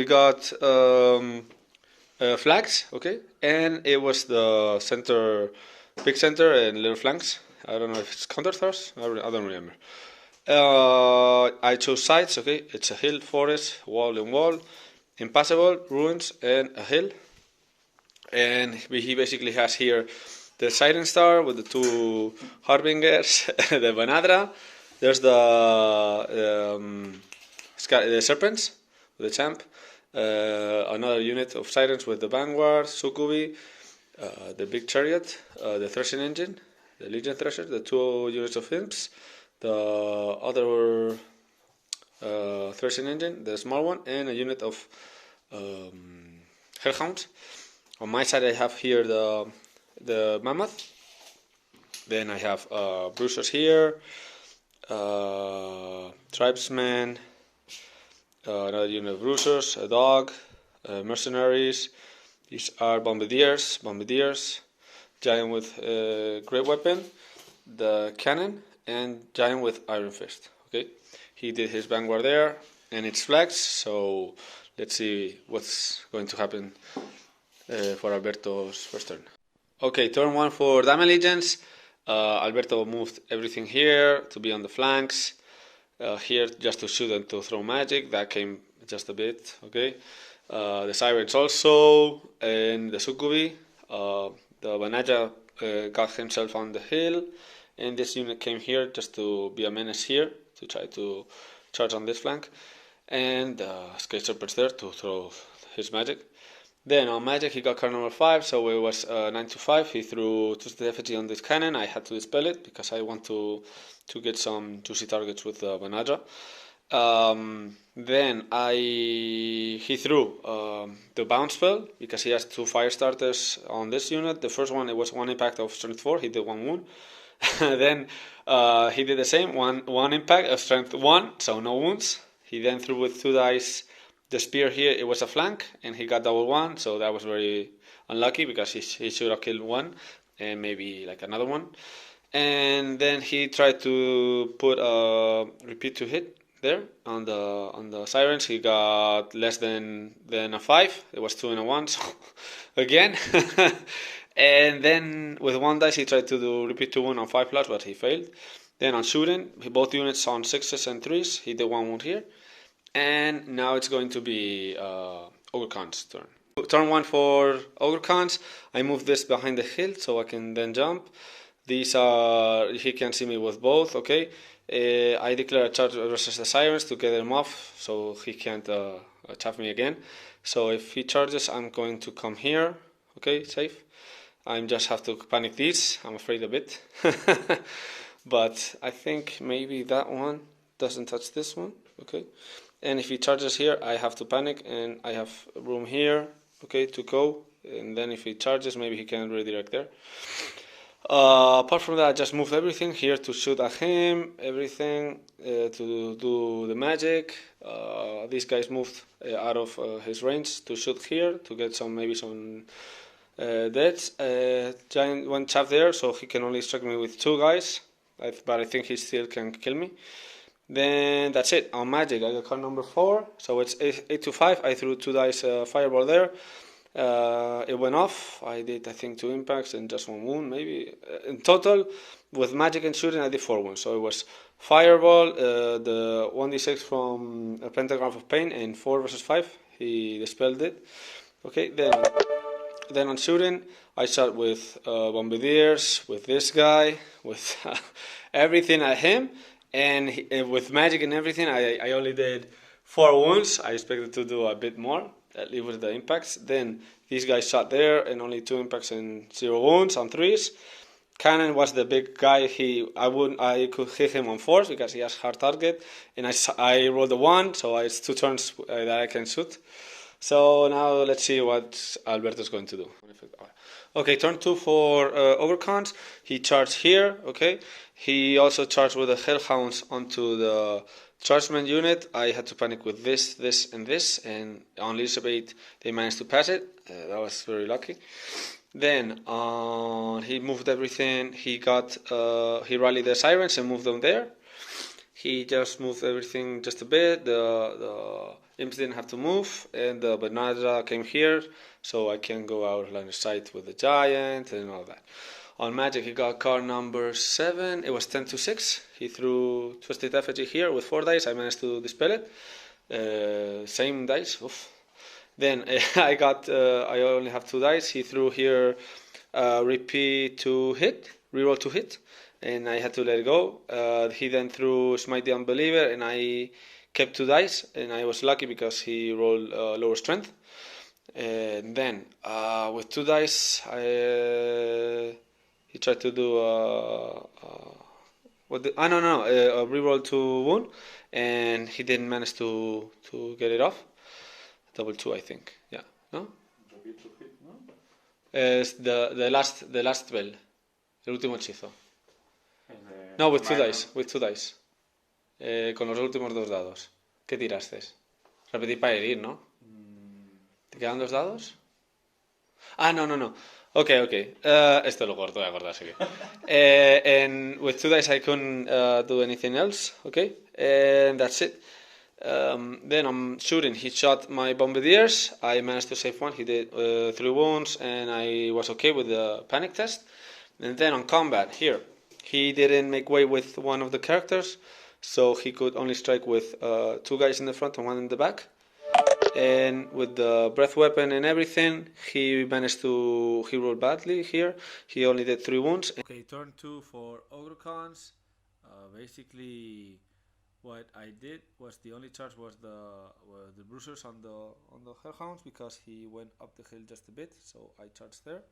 got flags, okay, and it was the center, big center and little flanks. I don't know if it's counter thrust. I don't remember. I chose sides, okay. It's a hill, forest, wall and wall, impassable, ruins, and a hill. And he basically has here the Siren Star with the two Harbingers, the Vanadra. There's the Serpents with the Champ. Another unit of Sirens with the Vanguard, Succubi, the Big Chariot, the Threshing Engine, the Legion Thresher, the two units of Imps, the other Threshing Engine, the small one, and a unit of Hellhounds. On my side I have here the Mammoth. Then I have Bruisers here, Tribesmen, another unit of Bruisers, a Dog, Mercenaries. These are Bombardiers, Giant with Great Weapon, the Cannon, and Giant with Iron Fist. Okay, he did his Vanguard there, and it's flags, so let's see what's going to happen for Alberto's first turn. Okay, turn 1 for Daemon Legions. Alberto moved everything here to be on the flanks. Here just to shoot and to throw magic. That came just a bit, okay. The Sirens also, and the Succubi. The Vanaja got himself on the hill, and this unit came here just to be a menace here, to try to charge on this flank. And Sky Serpents there to throw his magic. Then on magic he got card number 5, so it was 9 to 5. He threw Twisted Effigy on this cannon. I had to dispel it because I want to get some juicy targets with the Vanadra. Then he threw the bounce spell because he has 2 fire starters on this unit. The first one, it was 1 impact of strength 4. He did 1 wound. Then he did the same, one impact of strength 1, so no wounds. He then threw with 2 dice. The spear here, it was a flank, and he got double 1, so that was very unlucky because he should have killed 1 and maybe like another one. And then he tried to put a repeat to hit there on the Sirens. He got less than a 5. It was 2 and a 1, so again. And then with 1 dice he tried to do repeat to 1 on 5 plus, but he failed. Then on shooting, both units on 6s and 3s. He did 1 wound here. And now it's going to be Ogre Khan's turn. Turn 1 for Ogre Khans. I move this behind the hill so I can then jump. These are, he can see me with both, okay. I declare a charge versus the Sirens to get him off so he can't attack me again. So if he charges, I'm going to come here, okay, safe. I just have to panic these, I'm afraid a bit. But I think maybe that one doesn't touch this one, okay. And if he charges here, I have to panic, and I have room here, okay, to go. And then if he charges, maybe he can redirect there. Apart from that, I just moved everything here to shoot at him, everything to do the magic. These guys moved out of his range to shoot here to get maybe some deaths. Giant went chap there, so he can only strike me with 2 guys, but I think he still can kill me. Then that's it. On magic, I got card number 4, so it's 8 to 5. I threw 2 dice fireball there. It went off. I did, I think, 2 impacts and just 1 wound, maybe. In total, with magic and shooting, I did 4 wounds. So it was fireball, the 1d6 from a Pentagram of Pain, and 4 versus 5. He dispelled it. Okay, then on shooting, I shot with Bombardiers, with this guy, with everything at him. And with magic and everything, I only did 4 wounds. I expected to do a bit more, at least with the impacts. Then these guys shot there, and only 2 impacts and 0 wounds on 3s. Cannon was the big guy. I could hit him on 4s because he has hard target, and I rolled a 1, so it's 2 turns that I can shoot. So now let's see what Alberto's going to do. Okay, turn 2 for Ogre Khans. He charged here, okay. He also charged with the Hellhounds onto the Chargeman unit. I had to panic with this, and this, and on Leadership 8 they managed to pass it. That was very lucky. Then he moved everything. He rallied the Sirens and moved them there. He just moved everything just a bit. The Imps didn't have to move, and the Banadra came here, so I can go out line of sight with the Giant and all that. On Magic, he got card number 7. It was 10-6. He threw Twisted Effigy here with 4 dice. I managed to dispel it. Same dice. Oof. Then I only have 2 dice. He threw here repeat to hit, reroll to hit, and I had to let it go. He then threw Smite the Unbeliever, and I kept 2 dice, and I was lucky because he rolled lower strength. And then with 2 dice, he tried to do a reroll to wound, and he didn't manage to get it off. Double 2, I think. Yeah. No. Es the last spell, el último hechizo. No, with 2 dice. With 2 dice. Con los últimos 2 dados. ¿Qué tiraste? Repetí para herir, ¿no? ¿Te quedan 2 dados? Ah, no. Okay. Esto lo corto, voy a acordar, así que. And with 2 dice I couldn't do anything else, okay? And that's it. Then I'm shooting. He shot my Bombardiers. I managed to save 1. He did 3 wounds, and I was okay with the panic test. And then on combat, here, he didn't make way with one of the characters, so he could only strike with 2 guys in the front and 1 in the back. And with the breath weapon and everything, he rolled badly here. He only did 3 wounds. Okay, turn 2 for Ogre Cons. Basically, what I did was the only charge was the bruisers on the Hellhounds, because he went up the hill just a bit, so I charged there.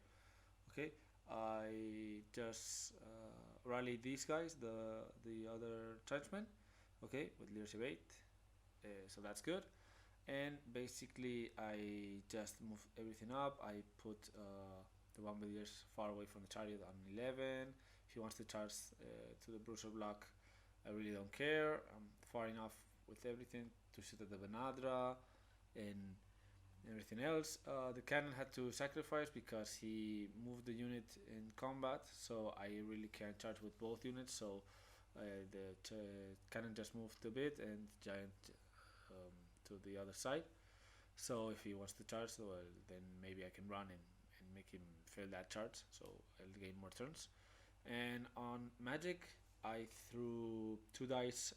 Okay, I just rallied these guys, the other Trenchmen, okay, with leadership 8, so that's good. And basically I just moved everything up. I put the Bombardiers far away from the chariot on 11. If he wants to charge to the bruiser block, I really don't care. I'm far enough with everything to shoot at the Banadra and everything else. The cannon had to sacrifice because he moved the unit in combat, so I really can't charge with both units, so the cannon just moved a bit and Giant to the other side. So if he wants to charge, well, then maybe I can run and make him fail that charge, so I'll gain more turns. And on Magic, I threw 2 dice,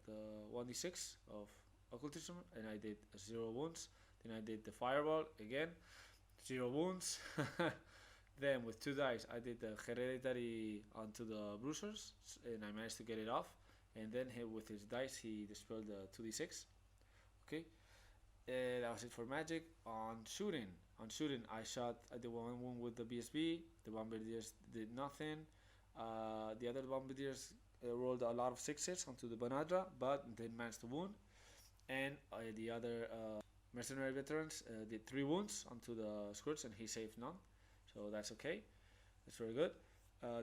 the 1d6 of occultism, and I did 0 wounds. Then I did the fireball again, 0 wounds. Then with 2 dice I did the hereditary onto the bruisers, and I managed to get it off. And then with his dice he dispelled the 2d6. Okay, that was it for Magic. On shooting, I did 1 wound with the BSB. The Bombardiers did nothing. The other Bombardiers rolled a lot of 6s onto the Banadra, but didn't manage to wound. And the other mercenary veterans did 3 wounds onto the Scourge, and he saved none, so that's okay. That's very good.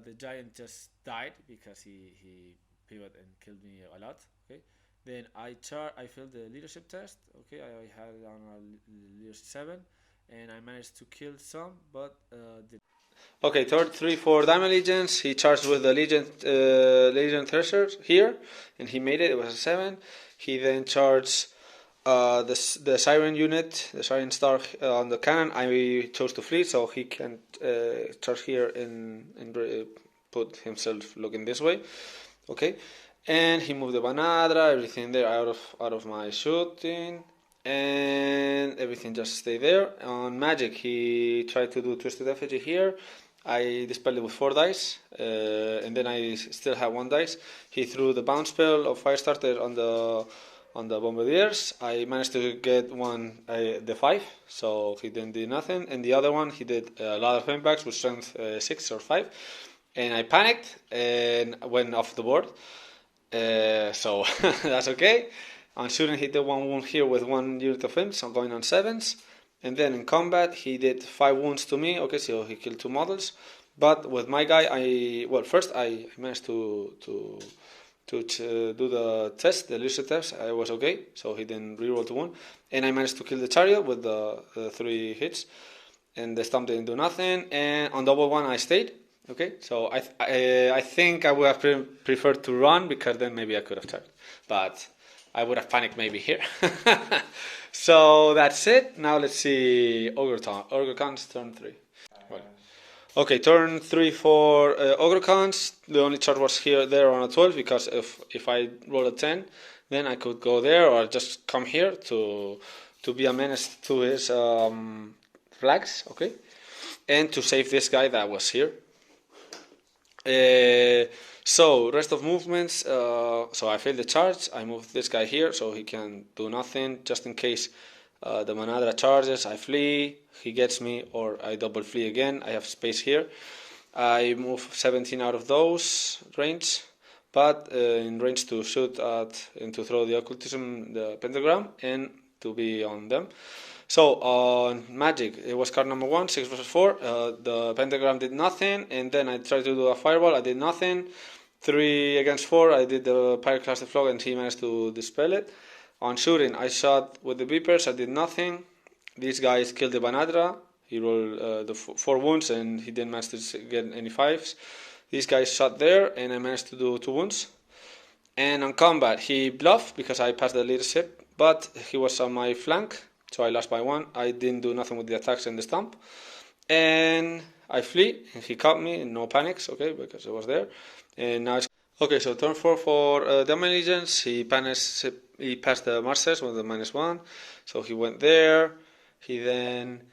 The Giant just died because he pivoted and killed me a lot. Okay. Then I failed the leadership test. Okay, I had it on a leadership 7, and I managed to kill some, but okay, third 3 for Daemon Legions. He charged with the Legion Thresher here, and he made it. It was a 7. He then charged the Siren unit, the Siren Star on the cannon. I chose to flee, so he can charge here and put himself looking this way. Okay, and he moved the Banadra, everything there out of my shooting, and everything just stayed there. On Magic, he tried to do Twisted Effigy here. I dispelled it with 4 dice, and then I still have 1 dice. He threw the bounce spell of Firestarter on the Bombardiers. I managed to get one the 5, so he didn't do nothing. And the other one, he did a lot of impacts with strength 6 or 5, and I panicked and went off the board. So that's okay. On shooting, he did 1 wound here with 1 unit of imps. I'm going on 7s. And then in combat, he did 5 wounds to me. Okay, so he killed 2 models. But with my guy, first I managed to do the test, the leadership test. I was okay, so he didn't reroll to wound. And I managed to kill the chariot with the 3 hits. And the stomp didn't do nothing. And on double 1, I stayed. Okay, so I think I would have preferred to run, because then maybe I could have charged. But I would have panicked maybe here. So that's it. Now let's see Ogre Cons turn 3. Okay, turn 3 for Ogre Cons. The only chart was there on a 12 because if I roll a 10, then I could go there or just come here to be a menace to his flags, okay, and to save this guy that was here. So rest of movements, so I failed the charge. I moved this guy here so he can do nothing, just in case the Manadra charges. I flee, he gets me, or I double flee again. I have space here. I move 17 out of those range, but in range to shoot at and to throw the occultism, the pentagram, and to be on them. So on magic, it was card number 1, 6 versus 4. The pentagram did nothing, and then I tried to do a fireball. I did nothing. 3 against 4. I did the pyroclastic flock, and he managed to dispel it. On shooting, I shot with the beepers. I did nothing. These guys killed the Banadra. He rolled the 4 wounds, and he didn't manage to get any 5s. These guys shot there, and I managed to do 2 wounds. And on combat, he bluffed because I passed the leadership, but he was on my flank. So I lost by 1. I didn't do nothing with the attacks and the stomp. And I flee, and he caught me, no panics, okay, because I was there. And now it's... Okay, so turn 4 for Daemon Legions. He passed the Masters with the -1. So he went there. He then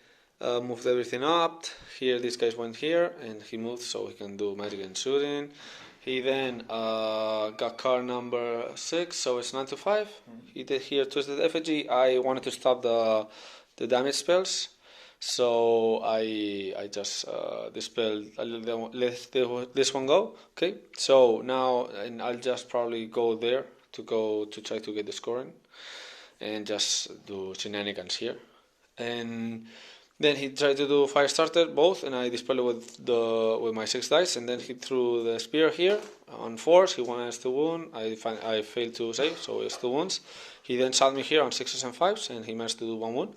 moved everything up. Here, these guys went here, and he moved so he can do magic and shooting. He then got card number 6, so it's 9 to 5. He did here Twisted Effigy. I wanted to stop the damage spells, so I just dispelled. I let this one go. Okay, so now and I'll just probably go there to try to get the scoring, and just do shenanigans here, and. Then he tried to do fire starter both, and I dispelled it with my 6 dice, and then he threw the spear here on 4s. He wanted to wound. I failed to save, so it's 2 wounds. He then shot me here on 6s and 5s, and he managed to do 1 wound.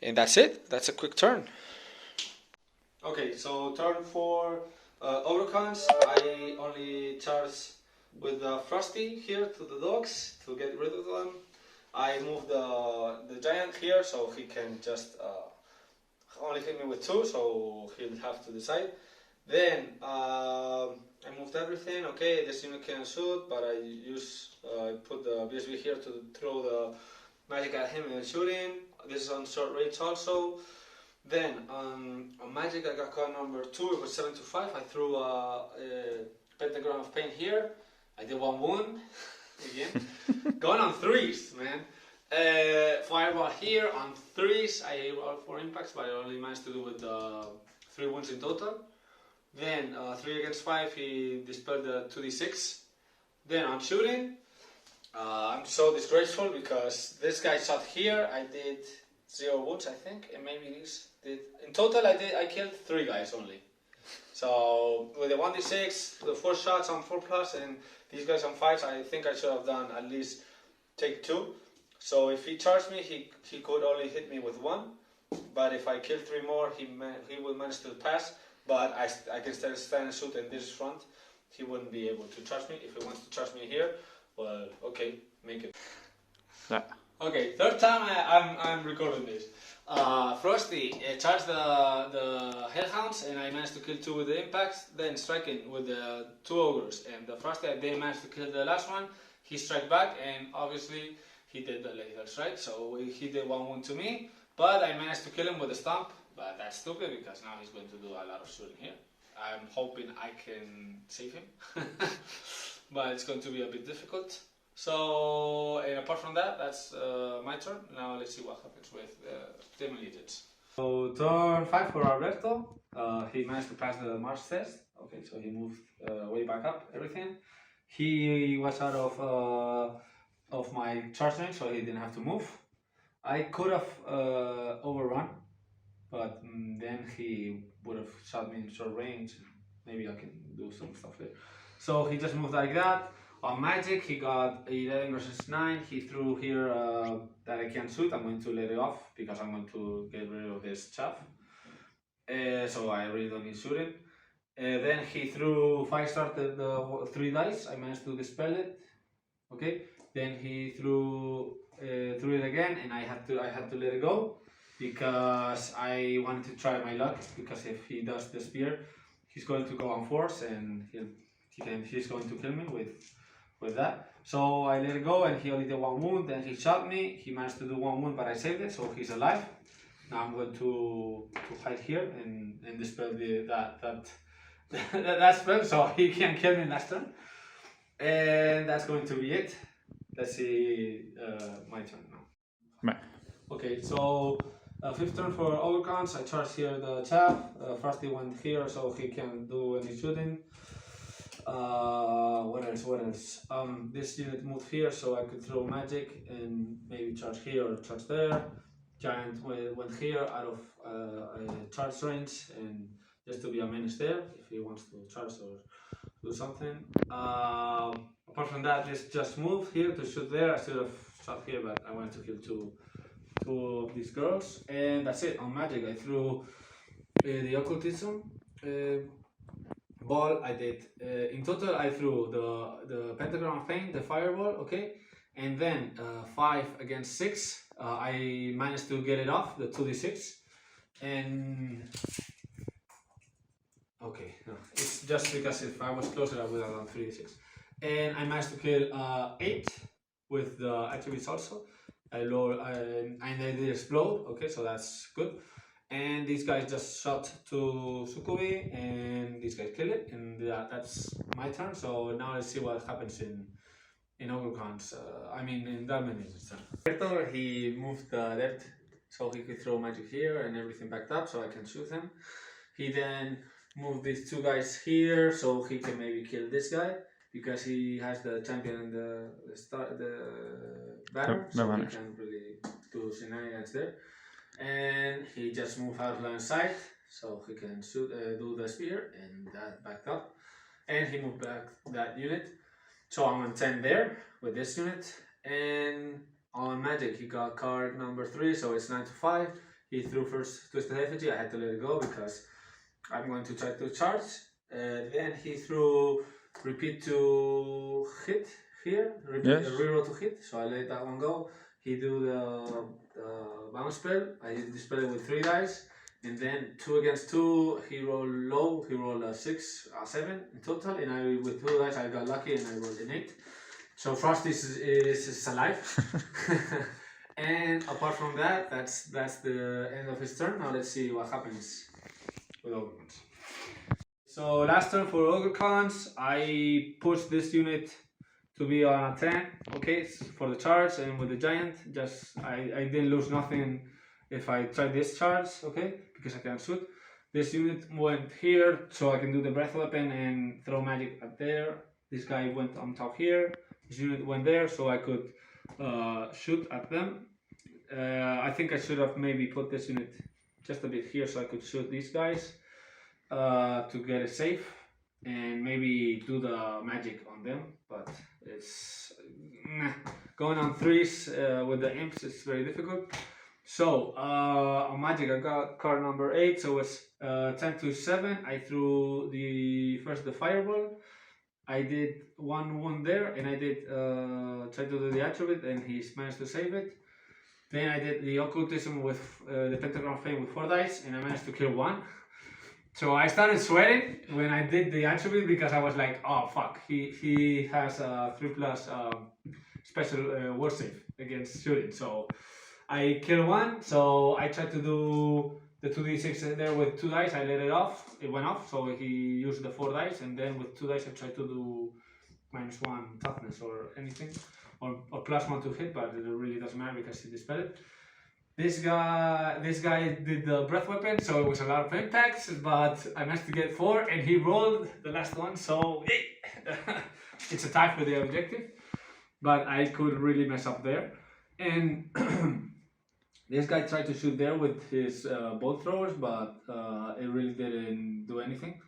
And that's it. That's a quick turn. Okay, so turn 4 Ogre Cons. I only charge with the Frosty here to the dogs to get rid of them. I moved the giant here so he can just only hit me with 2, so he'll have to decide. Then I moved everything. Okay, this unit can shoot, but I put the BSB here to throw the magic at him and shooting. This is on short range also. Then on magic, I got card number 2. It was 7 to 5. I threw a pentagram of pain here. I did 1 wound again. Going on 3s, man. Fireball here on 3s. I rolled 4 impacts, but I only managed to do with 3 wounds in total. Then 3 against 5, he dispelled the 2d6. Then on shooting, I'm so disgraceful because this guy shot here. I did 0 wounds, I think, and maybe this did. In total, I killed 3 guys only. So with the 1d6, the 4 shots on 4+, and these guys on 5s, I think I should have done at least take 2. So if he charged me, he could only hit me with 1. But if I kill 3 more, he will manage to pass. But I can still stand and shoot in this front. He wouldn't be able to charge me. If he wants to charge me here, well, okay, make it. Yeah. Okay, third time I'm recording this. Frosty charged the Hellhounds, and I managed to kill 2 with the impacts. Then striking with the 2 Ogres, and the Frosty, I didn't manage to kill the last one. He struck back, and obviously he did the lethal strike, so he did 1 wound to me. But I managed to kill him with a stomp. But that's stupid because now he's going to do a lot of shooting here. I'm hoping I can save him, but it's going to be a bit difficult. So, and apart from that, that's my turn. Now let's see what happens with Daemon Legions. So turn 5 for Alberto. He managed to pass the Mars test. Okay, so he moved way back up, everything. He was out of my charge range, so he didn't have to move. I could have overrun, but then he would have shot me in short range. Maybe I can do some stuff there. So he just moved like that. On magic, he got 11 versus 9. He threw here that I can't shoot. I'm going to let it off because I'm going to get rid of this chaff. So I really don't need shooting. Then he threw fire started the 3 dice. I managed to dispel it. Okay. Then he threw it again, and I had to let it go because I wanted to try my luck. Because if he does the spear, he's going to go on force, and he's going to kill me with that. So I let it go, and he only did 1 wound. Then he shot me. He managed to do 1 wound, but I saved it, so he's alive. Now I'm going to hide here and dispel that spell, so he can't kill me last turn. And that's going to be it. Let's see, my turn now. Right. Okay, so 5th turn for Ogre. I charge here the chaff. First he went here, so he can't do any shooting. What else? This unit moved here, so I could throw magic and maybe charge here or charge there. Giant went here out of charge range, and just to be a menace there if he wants to charge or do something. Apart from that, this just moved here to shoot there. I should have shot here, but I wanted to kill two of these girls, and that's it. On magic, I threw the occultism ball. I did in total. I threw the pentagram of pain, the fireball, okay, and then 5 against 6. I managed to get it off the 2d6, and okay, no, it's just because if I was closer, I would have done 3d6, and I managed to kill 8 with the attributes also. And I did explode, okay, so that's good. And these guys just shot to Sukubi, and these guys kill it, and that's my turn. So now let's see what happens in Ogrecon's, in Daemon Legions turn. Alberto, he moved the depth so he could throw magic here and everything backed up so I can shoot him. He then moved these 2 guys here so he can maybe kill this guy because he has the champion and the banner, so he can't really do shenanigans there. And he just moved out of line of sight so he can shoot, do the spear, and that backed up. And he moved back that unit. So I'm on 10 there with this unit, and on magic he got card number 3, so it's 9 to 5. He threw first Twisted Effigy. I had to let it go because I'm going to try to charge. Then he threw repeat to hit here, reroll to hit, so I let that one go. He do the bounce spell. I dispel it with 3 dice. And then 2 against 2, he rolled low, he rolled a 7 in total, and with 2 dice I got lucky and I rolled an 8. So Frost is alive. And apart from that, that's the end of his turn. Now let's see what happens with Ogrecons. So last turn for Ogrecons, I pushed this unit to be on a 10, okay, for the charge, and with the giant, I didn't lose nothing if I tried this charge, okay, because I can shoot. This unit went here, so I can do the breath weapon and throw magic up there. This guy went on top here. This unit went there, so I could shoot at them. I think I should have maybe put this unit just a bit here, so I could shoot these guys to get it safe, and maybe do the magic on them. But it's going on 3s with the imps is very difficult. So on magic I got card number 8, so it's 10 to 7. I threw the fireball. I did 1 wound there, and I did try to do the attribute, and he managed to save it. Then I did the occultism with the pentagram of fame with 4 dice, and I managed to kill 1. So I started sweating when I did the attribute because I was like, oh fuck, he has a 3+ special war save against shooting. So I killed 1, so I tried to do the 2d6 in there with 2 dice. I let it off, it went off, so he used the 4 dice, and then with 2 dice I tried to do -1 toughness or anything, or +1 to hit, but it really doesn't matter because he dispelled it. This guy did the breath weapon, so it was a lot of impacts, but I managed to get 4, and he rolled the last one, so it's a tie for the objective, but I could really mess up there. And this guy tried to shoot there with his bolt throwers, but it really didn't do anything.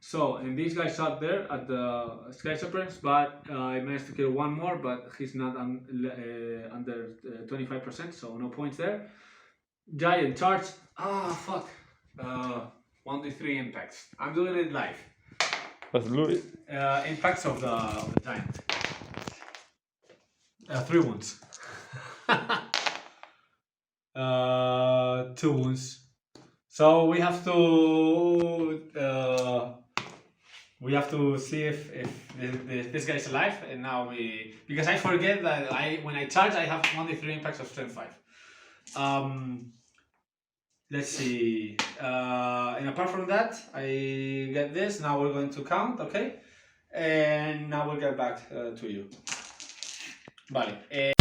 So, and these guys shot there at the skyscrapers, but I managed to kill 1 more, but he's not under 25%, so no points there. Giant charge. Ah, fuck. 1d3 impacts. I'm doing it live. Let's do it. Impacts of the giant. 3 wounds. 2 wounds. So we have to see if this guy is alive, and now because I forget that when I charge I have only 3 impacts of strength 5. Let's see. And apart from that, I get this. Now we're going to count, okay? And now we'll get back to you. Vale.